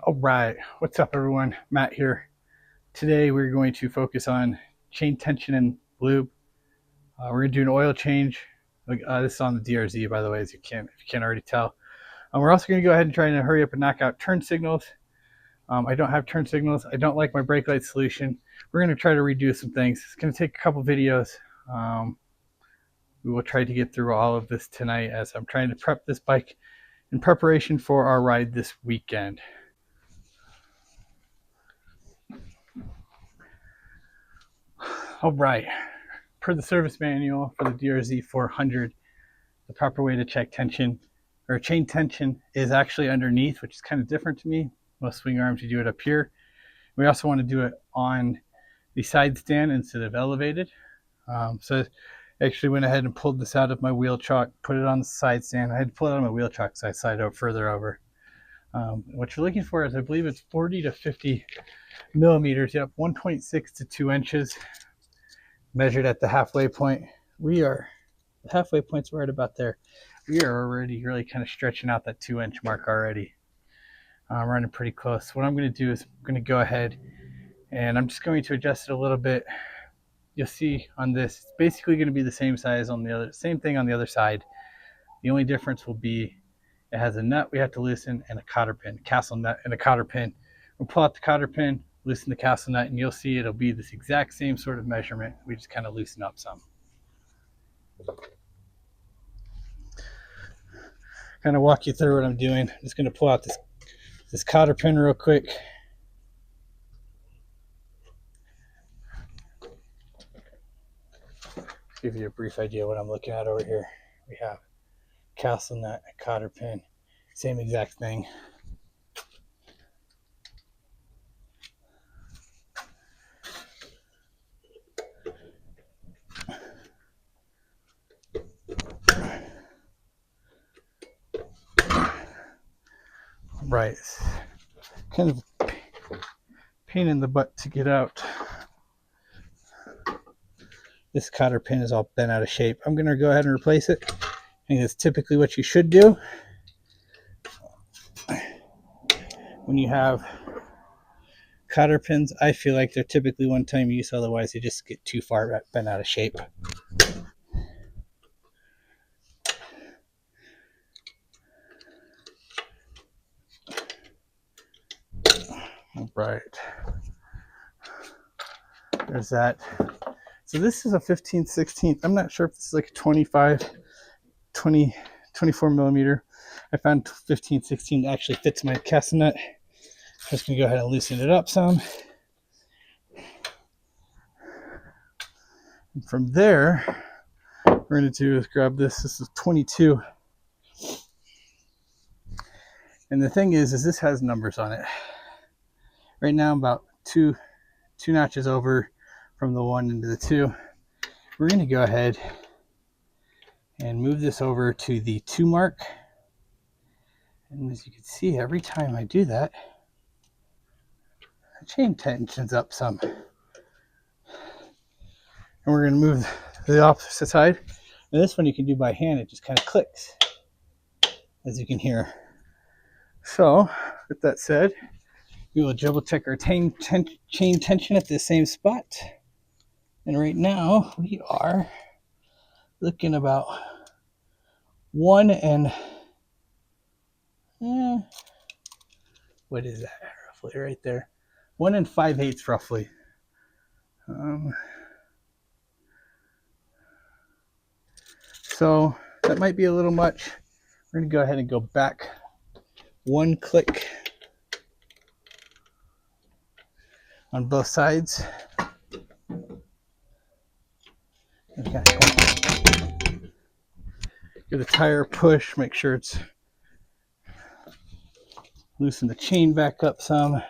All right, what's up everyone? Matt here. Today we're going to focus on chain tension and lube. We're going to do an oil change. This is on the DRZ, by the way, if you can't already tell. We're also going to go ahead and try to hurry up and knock out turn signals. I don't have turn signals. I don't like my brake light solution. We're going to try to redo some things. It's going to take a couple videos. We will try to get through all of this tonight as I'm trying to prep this bike in preparation for our ride this weekend. All right, per the service manual for the DR-Z400, the proper way to check tension or chain tension is actually underneath, which is kind of different to me. Most swing arms, you do it up here. We also want to do it on the side stand instead of elevated. So I actually went ahead and pulled this out of my wheel chock, put it on the side stand. I had to pull it out of my wheel chock so I slide out further over. What you're looking for is, I believe it's 40 to 50 millimeters. Yep, 1.6 to 2 inches. Measured at the halfway point. The halfway point's right about there. We are already really kind of stretching out that 2-inch mark already. I'm running pretty close. What I'm going to do is I'm going to go ahead and I'm just going to adjust it a little bit. You'll see on this, it's basically going to be the same size on the other, same thing on the other side. The only difference will be it has a nut we have to loosen and a cotter pin, castle nut and a cotter pin. We'll pull out the cotter pin, loosen the castle nut, and you'll see it'll be this exact same sort of measurement. We just kind of loosen up some. Kind of walk you through what I'm doing. I'm just going to pull out this cotter pin real quick. Give you a brief idea of what I'm looking at over here. We have castle nut, a cotter pin, same exact thing. Right, kind of pain in the butt to get out. This cotter pin is all bent out of shape. I'm going to go ahead and replace it. I think that's typically what you should do when you have cotter pins. I feel like they're typically one-time use, otherwise they just get too far bent out of shape. All right, there's that. So this is a 15/16. I'm not sure if this is like a 24 millimeter. I found 15/16 actually fits my castle nut. I'm just gonna go ahead and loosen it up some. And from there, we're gonna do is grab this. This is 22. And the thing is this has numbers on it. Right now I'm about two notches over from the 1 into the 2. We're going to go ahead and move this over to the 2 mark. And as you can see, every time I do that, the chain tensions up some. And we're going to move the opposite side. And this one you can do by hand. It just kind of clicks, as you can hear. So, with that said, we will double check our chain tension at the same spot. And right now we are looking about 1 and what is that roughly right there? 1 5/8 roughly. So that might be a little much. We're gonna go ahead and go back 1 click on both sides. Okay. Give the tire a push, make sure it's loosen the chain back up some.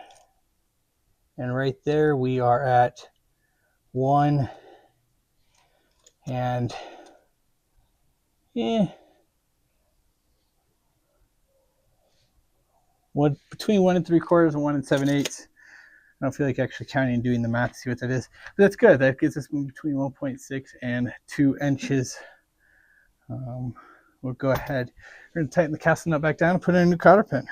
And right there we are at 1 and between 1 3/4 and 1 7/8. I don't feel like actually counting and doing the math to see what that is. But that's good. That gives us between 1.6 and 2 inches. We'll go ahead. We're going to tighten the castle nut back down and put in a new cotter pin.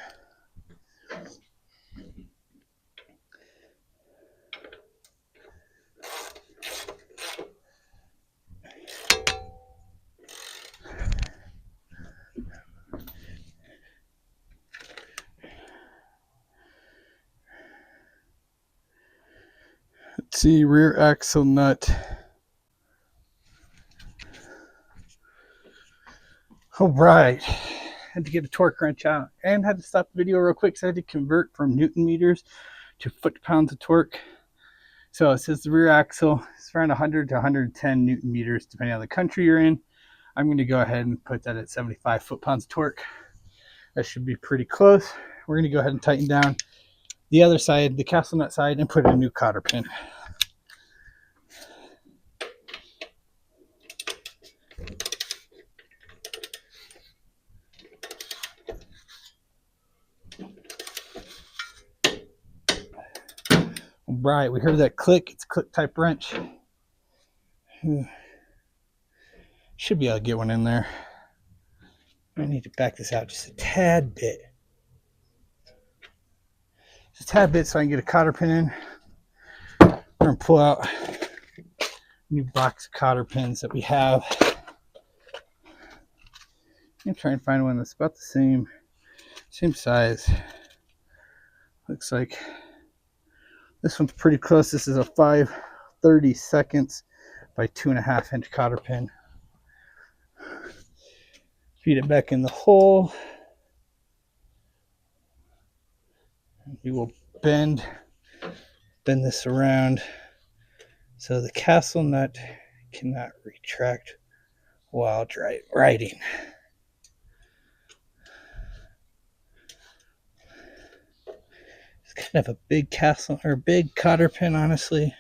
DRZ rear axle nut. All right, had to get a torque wrench out and had to stop the video real quick because I had to convert from Newton meters to foot-pounds of torque. So it says the rear axle is around 100 to 110 Newton meters, depending on the country you're in. I'm going to go ahead and put that at 75 foot-pounds of torque. That should be pretty close. We're going to go ahead and tighten down the other side, the castle nut side, and put in a new cotter pin. Right, we heard that click. It's a click type wrench. Should be able to get one in there. I need to back this out just a tad bit. Just a tad bit so I can get a cotter pin in. We're going to pull out a new box of cotter pins that we have. I'm trying to find one that's about the same size. Looks like this one's pretty close. This is a 5/32 by 2.5 inch cotter pin. Feed it back in the hole. We will bend this around so the castle nut cannot retract while riding. It's kind of a big castle or big cotter pin, honestly.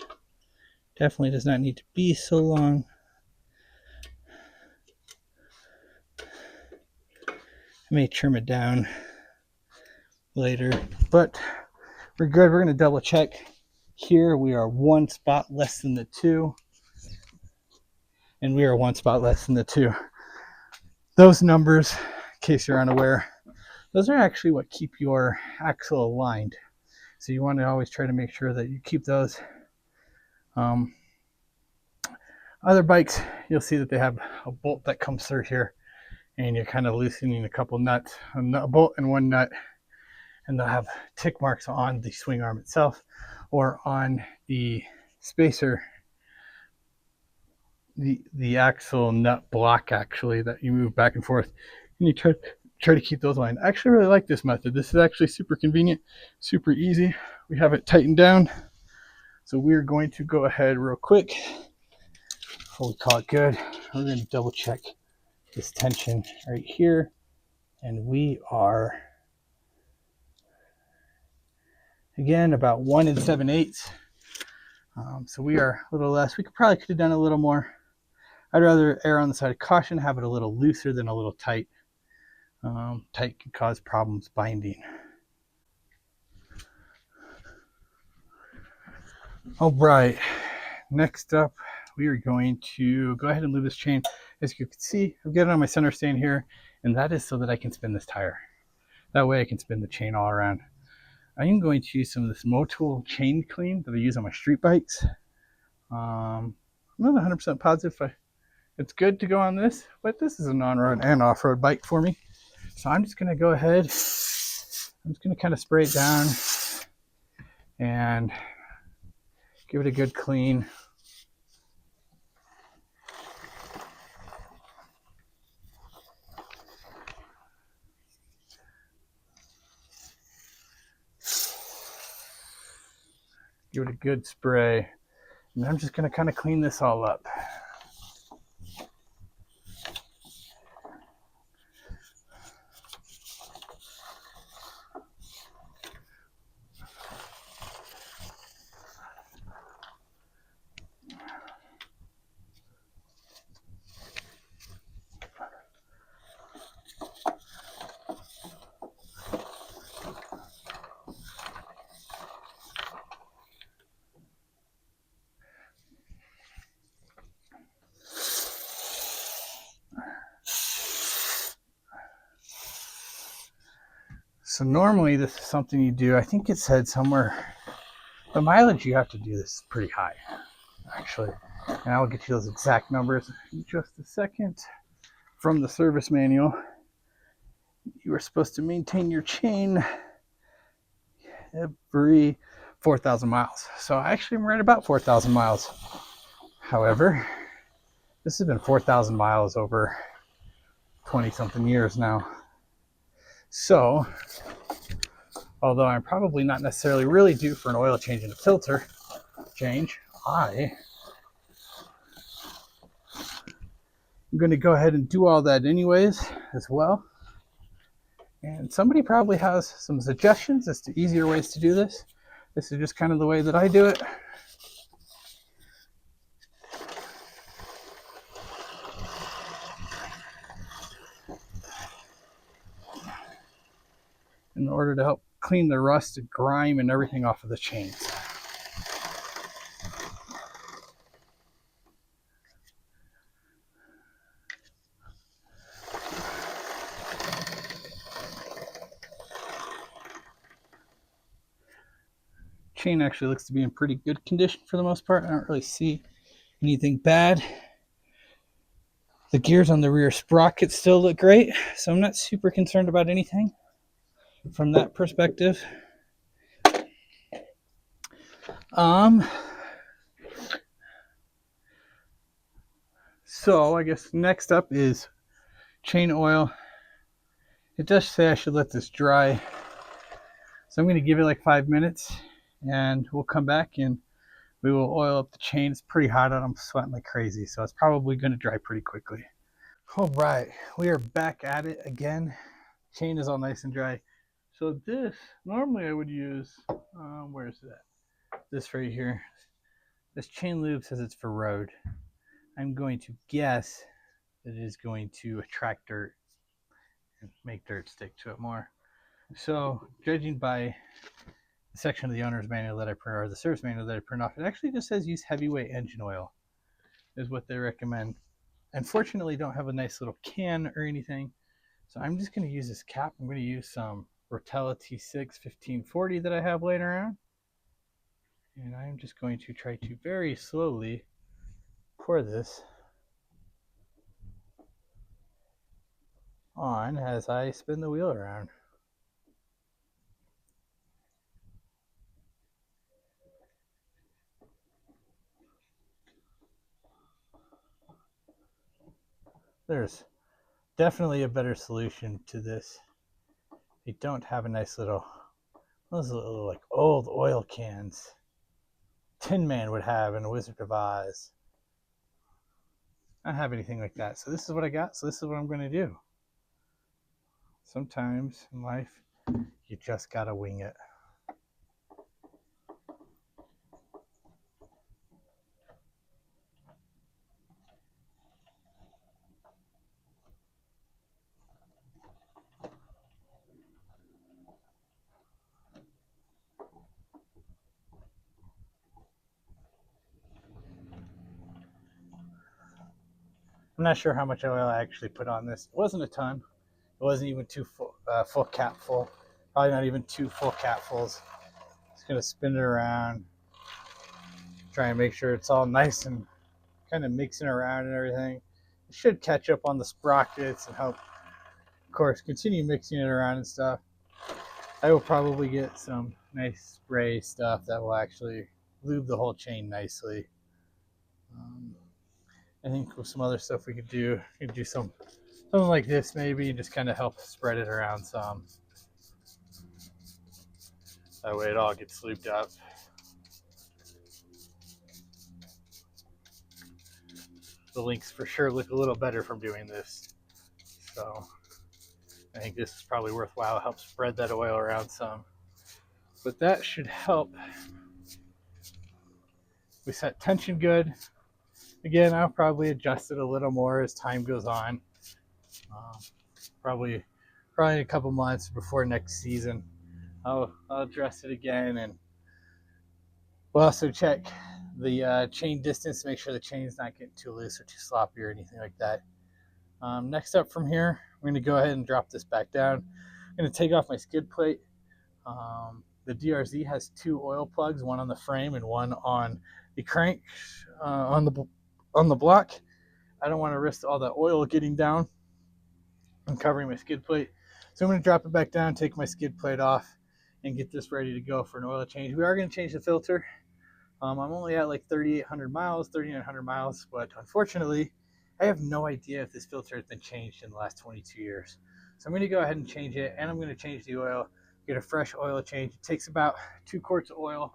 Definitely does not need to be so long. I may trim it down later, but we're good. We're going to double check here. We are 1 spot less than the 2, and we are 1 spot less than the 2. Those numbers, in case you're unaware, those are actually what keep your axle aligned. So you want to always try to make sure that you keep those. Other bikes, you'll see that they have a bolt that comes through here, and you're kind of loosening a couple nuts, a bolt and one nut, and they'll have tick marks on the swing arm itself or on the spacer, the axle nut block actually that you move back and forth, and you try to keep those aligned. I actually really like this method. This is actually super convenient, super easy. We have it tightened down, so we're going to go ahead real quick before we call it good. We're going to double check this tension right here, and we are again about 1 7/8. So we are a little less. We could have done a little more. I'd rather err on the side of caution, have it a little looser than a little tight. Tight can cause problems binding. All right, next up, we are going to go ahead and lube this chain. As you can see, I've got it on my center stand here, and that is so that I can spin this tire. That way I can spin the chain all around. I am going to use some of this Motul chain clean that I use on my street bikes. I'm not 100% positive if it's good to go on this, but this is a non-road and off-road bike for me. So I'm just going to go ahead. I'm just going to kind of spray it down and give it a good clean. Give it a good spray. And I'm just going to kind of clean this all up. So normally this is something you do, I think it said somewhere, the mileage you have to do this is pretty high, actually. And I will get you those exact numbers in just a second. From the service manual, you are supposed to maintain your chain every 4,000 miles. So I actually am right about 4,000 miles. However, this has been 4,000 miles over 20 something years now. So, although I'm probably not necessarily really due for an oil change and a filter change, I'm going to go ahead and do all that anyways as well. And somebody probably has some suggestions as to easier ways to do this. This is just kind of the way that I do it. In order to help clean the rust and grime and everything off of the chains. Chain actually looks to be in pretty good condition for the most part. I don't really see anything bad. The gears on the rear sprockets still look great, so I'm not super concerned about anything from that perspective. So I guess next up is chain oil. It does say I should let this dry, so I'm going to give it like 5 minutes and we'll come back and we will oil up the chain. It's pretty hot out. I'm sweating like crazy, so it's probably going to dry pretty quickly. All right, we are back at it again. Chain is all nice and dry. So this, normally I would use, where is that? This right here. This chain lube says it's for road. I'm going to guess that it is going to attract dirt and make dirt stick to it more. So judging by the section of the owner's manual that I print, or the service manual that I print off, it actually just says use heavyweight engine oil is what they recommend. Unfortunately, don't have a nice little can or anything, so I'm just going to use this cap. I'm going to use some Rotella T6 1540 that I have laying around, and I'm just going to try to very slowly pour this on as I spin the wheel around. There's definitely a better solution to this. They don't have a nice little, those little like old oil cans Tin Man would have in A Wizard of Oz. I don't have anything like that, so this is what I got, so this is what I'm going to do. Sometimes in life, you just gotta wing it. I'm not sure how much oil I actually put on this. It wasn't a ton. It wasn't even two full capful. Probably not even 2 full capfuls. Just gonna spin it around, try and make sure it's all nice and kind of mixing around and everything. It should catch up on the sprockets and help, of course, continue mixing it around and stuff. I will probably get some nice spray stuff that will actually lube the whole chain nicely. I think with some other stuff we could do something like this maybe, and just kind of help spread it around some. That way it all gets lubed up. The links for sure look a little better from doing this. So I think this is probably worthwhile. Help spread that oil around some. But that should help. We set tension good. Again, I'll probably adjust it a little more as time goes on. Probably in a couple months before next season, I'll address it again, and we'll also check the chain distance to make sure the chain's not getting too loose or too sloppy or anything like that. Next up from here, we're going to go ahead and drop this back down. I'm going to take off my skid plate. The DRZ has 2 oil plugs, one on the frame and one on the crank on the block. I don't want to risk all the oil getting down and covering my skid plate. So I'm going to drop it back down, take my skid plate off, and get this ready to go for an oil change. We are going to change the filter. I'm only at like 3,800 miles, 3,900 miles, but unfortunately, I have no idea if this filter has been changed in the last 22 years. So I'm going to go ahead and change it, and I'm going to change the oil, get a fresh oil change. It takes about 2 quarts of oil.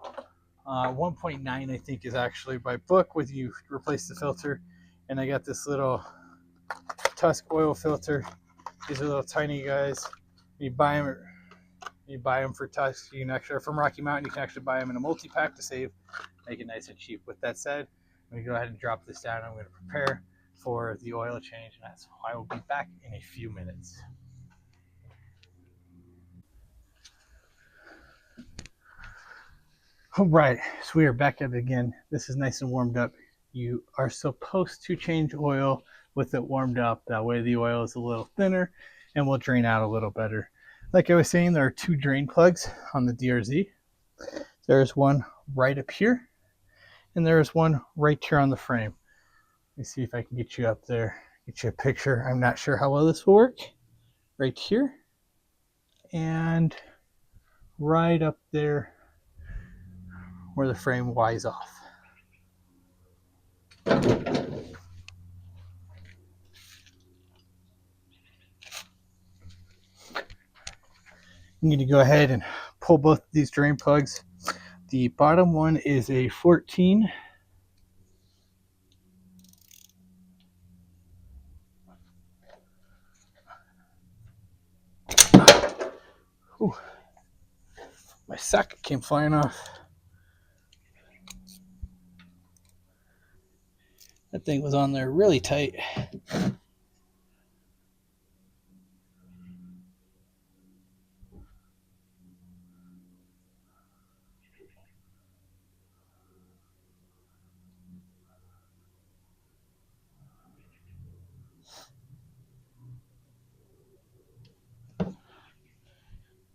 1.9 I think is actually by book with you replace the filter. And I got this little Tusk oil filter. These are little tiny guys. You buy them for Tusk. You can actually, from Rocky Mountain, you can actually buy them in a multi-pack to save, make it nice and cheap. With that said, I'm going to go ahead and drop this down. I'm going to prepare for the oil change, and that's why I will be back in a few minutes. All right, so we are back at it again. This is nice and warmed up. You are supposed to change oil with it warmed up. That way the oil is a little thinner and will drain out a little better. Like I was saying, there are 2 drain plugs on the DRZ. There's one right up here, and there's one right here on the frame. Let me see if I can get you up there, get you a picture. I'm not sure how well this will work. Right here, and right up there where the frame Y's off. You need to go ahead and pull both of these drain plugs. The bottom one is a 14. Ooh, my socket came flying off. That thing was on there really tight.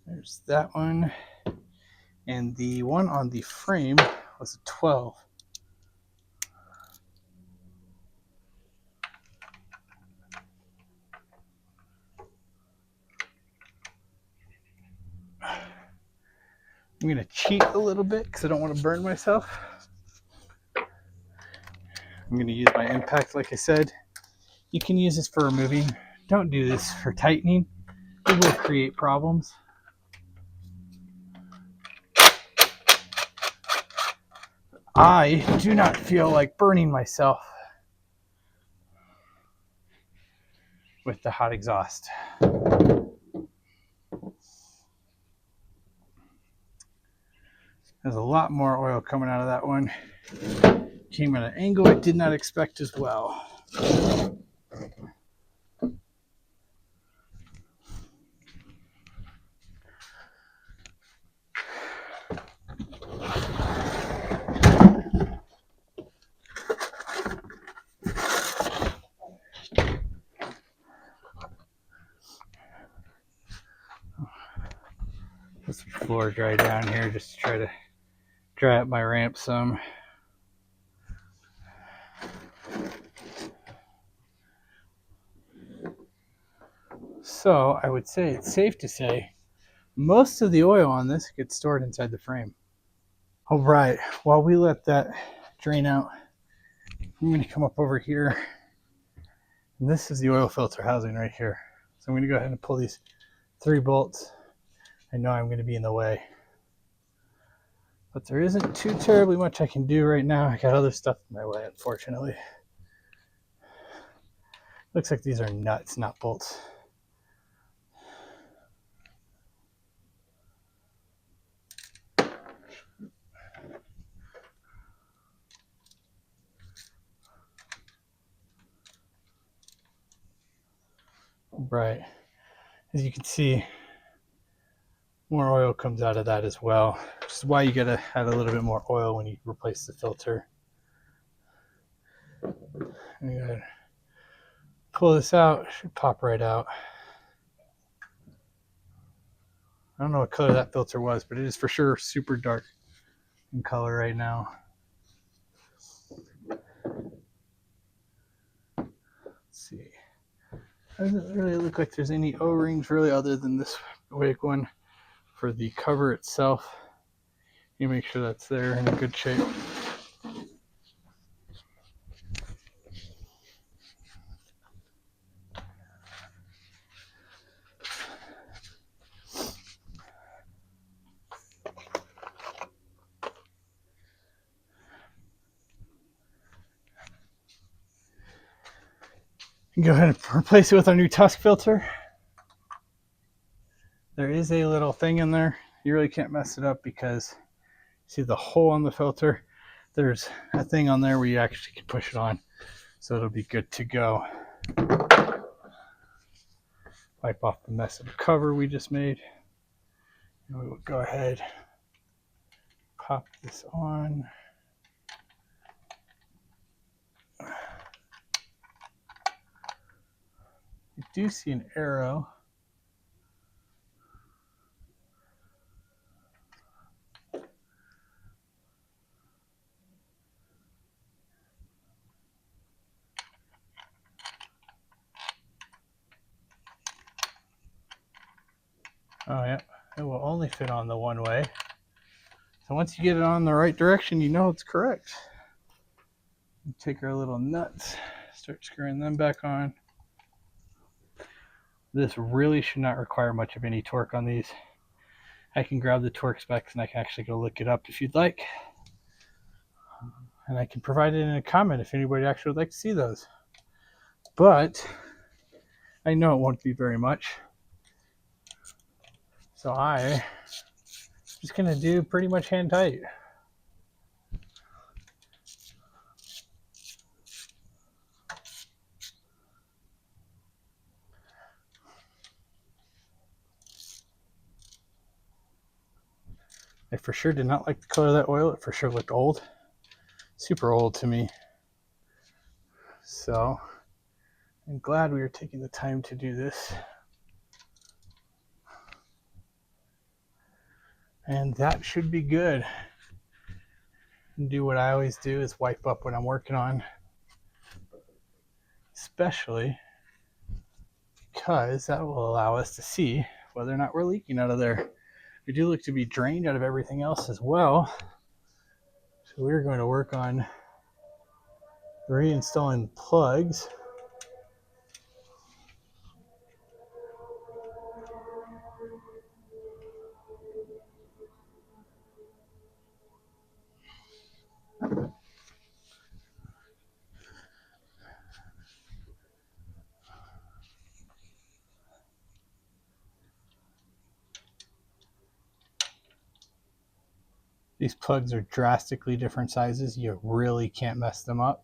There's that one. And the one on the frame was a 12. I'm going to cheat a little bit because I don't want to burn myself. I'm going to use my impact like I said. You can use this for removing. Don't do this for tightening. It will create problems. I do not feel like burning myself with the hot exhaust. There's a lot more oil coming out of that one. Came at an angle I did not expect as well. Put some floor dry down here just to try to dry up my ramp some. So I would say it's safe to say most of the oil on this gets stored inside the frame. All right, while we let that drain out, I'm going to come up over here. And this is the oil filter housing right here. So I'm going to go ahead and pull these 3 bolts. I know I'm going to be in the way, but there isn't too terribly much I can do right now. I got other stuff in my way, unfortunately. Looks like these are nuts, not bolts. Right, as you can see, more oil comes out of that as well, which is why you gotta add a little bit more oil when you replace the filter. And you gotta pull this out, it should pop right out. I don't know what color that filter was, but it is for sure super dark in color right now. Let's see. Doesn't really look like there's any O-rings really other than this big one. For the cover itself, you make sure that's there in a good shape. Go ahead and replace it with our new tusk filter. There is a little thing in there. You really can't mess it up because see the hole on the filter? There's a thing on there where you actually can push it on. So it'll be good to go. Wipe off the mess of the cover we just made. And we will go ahead, pop this on. You do see an arrow. Oh yeah, it will only fit on the one way. So once you get it on the right direction, you know it's correct. Take our little nuts, start screwing them back on. This really should not require much of any torque on these. I can grab the torque specs and I can actually go look it up if you'd like. And I can provide it in a comment if anybody actually would like to see those. But I know it won't be very much. So I'm just going to do pretty much hand tight. I for sure did not like the color of that oil. It for sure looked old. Super old to me. So I'm glad we were taking the time to do this. And that should be good. And do what I always do is wipe up what I'm working on. Especially because that will allow us to see whether or not we're leaking out of there. We do look to be drained out of everything else as well. So we're going to work on reinstalling plugs. These plugs are drastically different sizes. You really can't mess them up.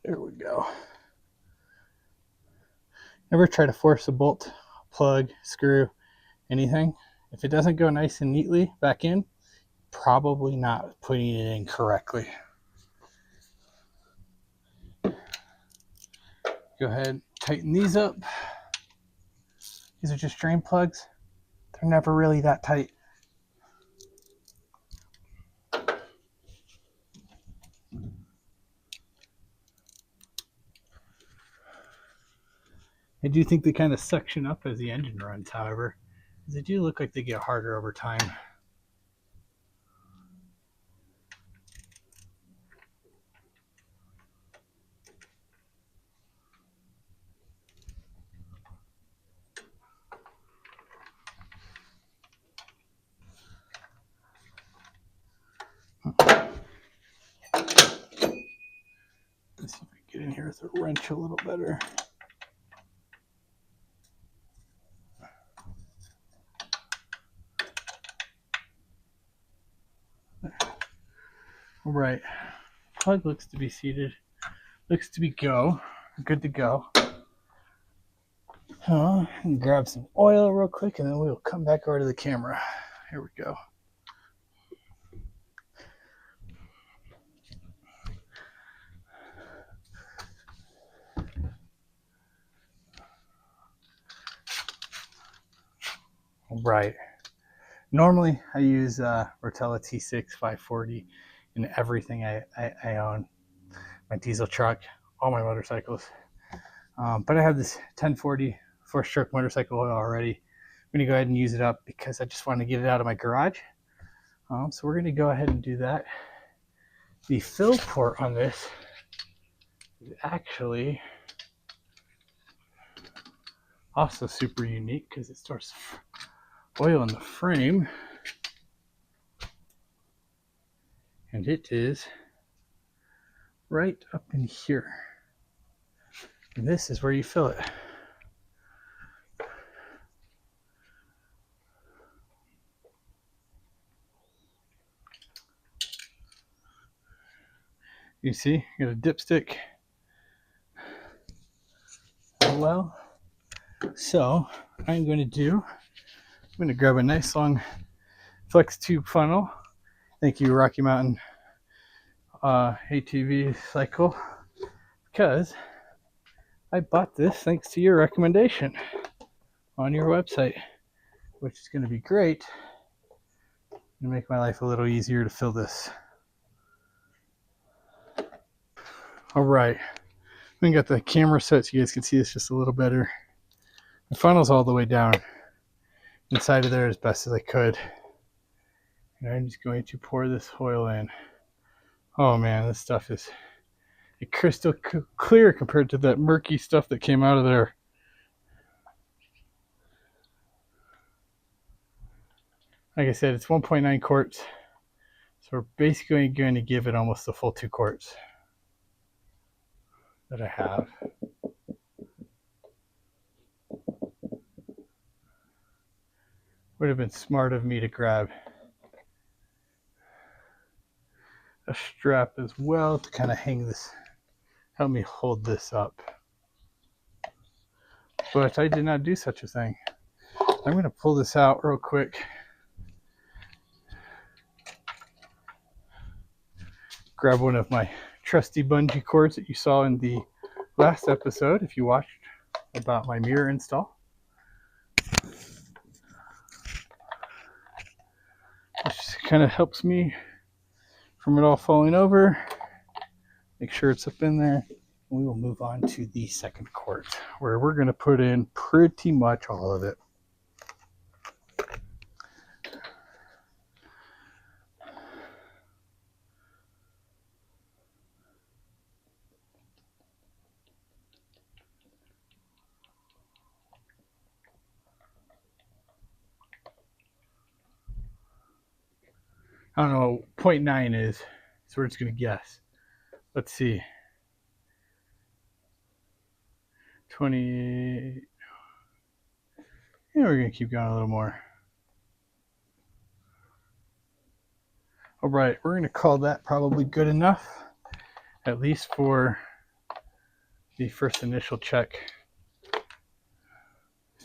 There we go. Never try to force a bolt, plug, screw, anything. If it doesn't go nice and neatly back in, probably not putting it in correctly. Go ahead, tighten these up. These are just drain plugs. They're never really that tight. I do think they kind of suction up as the engine runs, however, because they do look like they get harder over time. Let's see if I can get in here with a wrench a little better. All right, plug looks to be seated. Looks to be good to go. Grab some oil real quick and then we'll come back over to the camera. Here we go. Right. Normally, I use Rotella T6 540 in everything I own. My diesel truck, all my motorcycles. But I have this 1040 four-stroke motorcycle oil already. I'm going to go ahead and use it up because I just want to get it out of my garage. So we're going to go ahead and do that. The fill port on this is actually also super unique because it stores oil in the frame. And it is right up in here. And this is where you fill it. You see, you got a dipstick. Well, so I'm going to grab a nice long flex tube funnel. Thank you, Rocky Mountain ATV cycle, because I bought this thanks to your recommendation on your website, which is going to be great and make my life a little easier to fill this. All right, we got the camera set so you guys can see this just a little better. The funnel's all the way down inside of there as best as I could. And I'm just going to pour this oil in. Oh man, this stuff is crystal clear compared to that murky stuff that came out of there. Like I said, it's 1.9 quarts. So we're basically going to give it almost the full 2 quarts that I have. Would have been smart of me to grab a strap as well to kind of hang this, help me hold this up. But I did not do such a thing. I'm going to pull this out real quick. Grab one of my trusty bungee cords that you saw in the last episode if you watched about my mirror install. Which kind of helps me from it all falling over. Make sure it's up in there. We will move on to the second quart, where we're going to put in pretty much all of it. I don't know what 0.9 is, so we're just going to guess. Let's see. 28. Yeah, we're going to keep going a little more. All right, we're going to call that probably good enough, at least for the first initial check.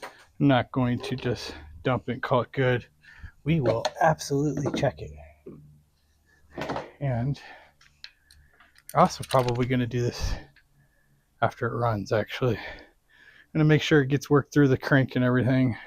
I'm not going to just dump it and call it good. We will absolutely check it. And we're also probably going to do this after it runs, actually. I'm going to make sure it gets worked through the crank and everything.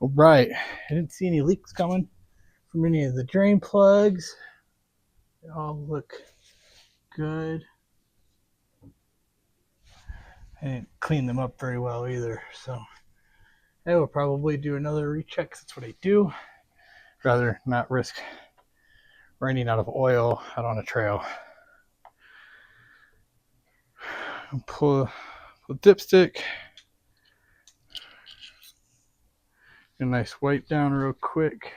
All right, I didn't see any leaks coming from any of the drain plugs. They all look good. I didn't clean them up very well either, so I will probably do another recheck. That's what I do. Rather not risk running out of oil out on a trail. I'll pull the dipstick. A nice wipe down real quick.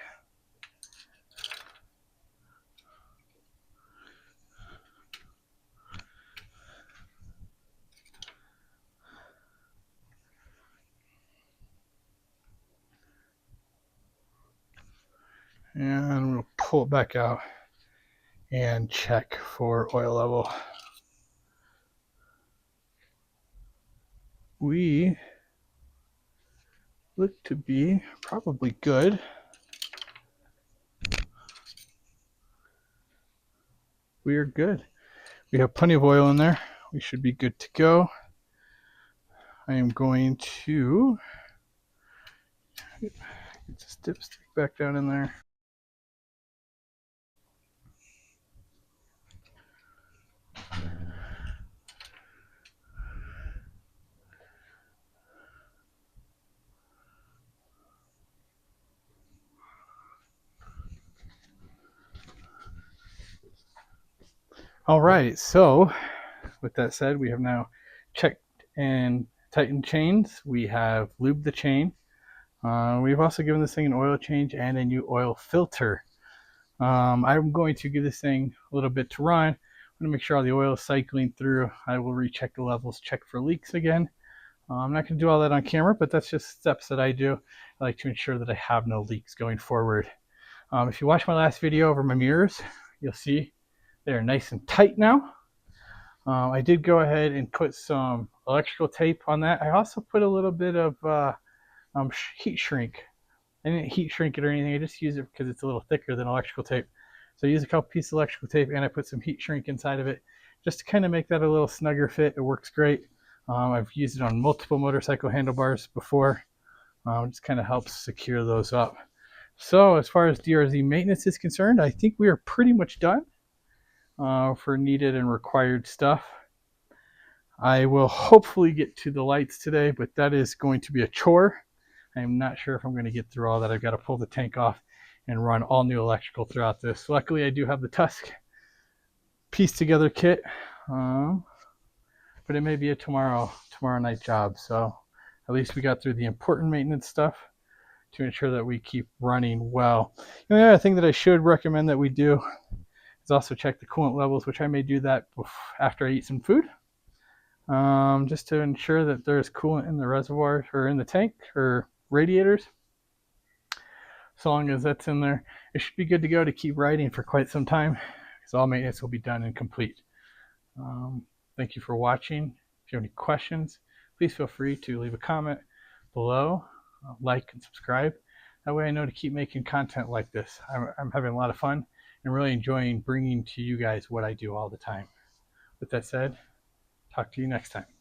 And we'll pull it back out and check for oil level. We look to be probably good. We are good. We have plenty of oil in there. We should be good to go. I am going to get this dipstick back down in there. All right, so with that said, we have now checked and tightened chains. We have lubed the chain. We've also given this thing an oil change and a new oil filter. I'm going to give this thing a little bit to run. I'm going to make sure all the oil is cycling through. I will recheck the levels, check for leaks again. I'm not going to do all that on camera, but that's just steps that I do. I like to ensure that I have no leaks going forward. If you watch my last video over my mirrors, you'll see they're nice and tight now. I did go ahead and put some electrical tape on that. I also put a little bit of heat shrink. I didn't heat shrink it or anything. I just use it because it's a little thicker than electrical tape. So I use a couple pieces of electrical tape and I put some heat shrink inside of it just to kind of make that a little snugger fit. It works great. I've used it on multiple motorcycle handlebars before. It just kind of helps secure those up. So as far as DRZ maintenance is concerned, I think we are pretty much done for needed and required stuff. I will hopefully get to the lights today, but that is going to be a chore. I'm not sure if I'm going to get through all that. I've got to pull the tank off and run all new electrical throughout this. Luckily, I do have the Tusk piece together kit, but it may be a tomorrow night job. So at least we got through the important maintenance stuff to ensure that we keep running well. The other thing that I should recommend that we do is also check the coolant levels, which I may do that after I eat some food, just to ensure that there's coolant in the reservoir or in the tank or radiators. So long as that's in there, it should be good to go to keep riding for quite some time, because all maintenance will be done and complete. Thank you for watching. If you have any questions, please feel free to leave a comment below, like and subscribe. That way I know to keep making content like this. I'm having a lot of fun and really enjoying bringing to you guys what I do all the time. With that said, talk to you next time.